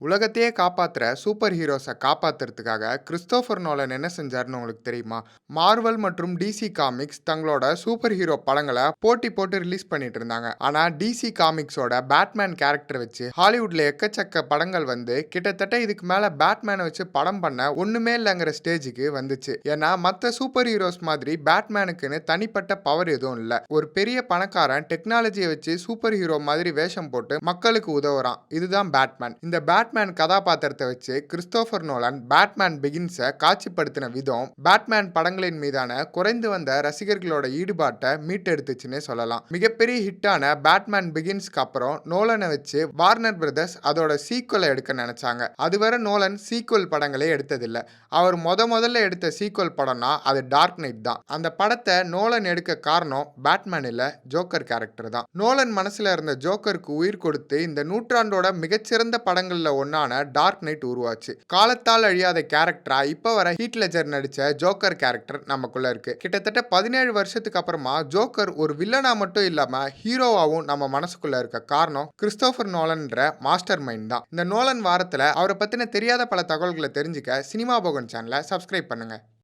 உலகத்தையே காப்பாத்துற சூப்பர் ஹீரோஸை காப்பாத்துறதுக்காக கிறிஸ்டோபர் நோலன் என்ன செஞ்சாருன்னு உங்களுக்கு தெரியுமா? மார்வல் மற்றும் டிசி காமிக்ஸ் தங்களோட சூப்பர் ஹீரோ படங்களை போட்டி போட்டு ரிலீஸ் பண்ணிட்டு இருந்தாங்க. ஆனா டிசி காமிக்ஸோட பேட்மேன் கேரக்டர் வச்சு ஹாலிவுட்ல எக்கச்சக்க படங்கள் வந்து கிட்டத்தட்ட இதுக்கு மேல பேட்மேனை வச்சு படம் பண்ண ஒண்ணுமே இல்லைங்கிற ஸ்டேஜுக்கு வந்துச்சு. ஏன்னா மற்ற சூப்பர் ஹீரோஸ் மாதிரி பேட்மேனுக்குன்னு தனிப்பட்ட பவர் எதுவும் இல்லை. ஒரு பெரிய பணக்காரன் டெக்னாலஜியை வச்சு சூப்பர் ஹீரோ மாதிரி வேஷம் போட்டு மக்களுக்கு உதவுறான். இதுதான் பேட்மேன். இந்த பேட்மேன் கதாபாத்திரத்தை வச்சு கிறிஸ்டோபர் நோலன் பேட்மேன் பிகின்ஸை காட்சிப்படுத்தின விதம் பேட்மேன் படங்களின் மீதான குறைந்து வந்த ரசிகர்களோட ஈடுபாட்டை மீட்டெடுத்துச்சுன்னே சொல்லலாம். மிகப்பெரிய ஹிட்டான பேட்மேன் பிகின்ஸ்க்கு அப்புறம் நோலனை வச்சு வார்னர் பிரதர்ஸ் அதோட சீக்குவலை எடுக்க நினைச்சாங்க. அதுவரை நோலன் சீக்குவல் படங்களே எடுத்ததில்லை. அவர் முதல்ல எடுத்த சீக்குவல் படம்னா அது டார்க் நைட் தான். அந்த படத்தை நோலன் எடுக்க காரணம் பேட்மேன் இல்ல, ஜோக்கர் கேரக்டர் தான். நோலன் மனசுல இருந்த ஜோக்கருக்கு உயிர் கொடுத்து இந்த நூற்றாண்டோட மிகச்சிறந்த படங்கள்ல ஒன்னான டார்க் நைட் உருவாச்சு. காலத்தால் அழியாத கேரக்டரா இப்ப வர ஹீத் லெஜர் நடிச்ச ஜோக்கர் கேரக்டர் நமக்குள்ள இருக்கு. கிட்டத்தட்ட 17 வருஷத்துக்கு அப்புறமா ஜோக்கர் ஒரு வில்லனா மட்டும் இல்லாம ஹீரோவாவும் நம்ம மனசுக்குள்ள இருக்க காரணம் கிறிஸ்டோபர் நோலன்ற மாஸ்டர் மைண்ட் தான். இந்த நோலன் வாரத்துல அவரை பத்தின தெரியாத பல தகவல்களை தெரிஞ்சுக்க சினிமா போகன் சேனலை சப்ஸ்கிரைப் பண்ணுங்க.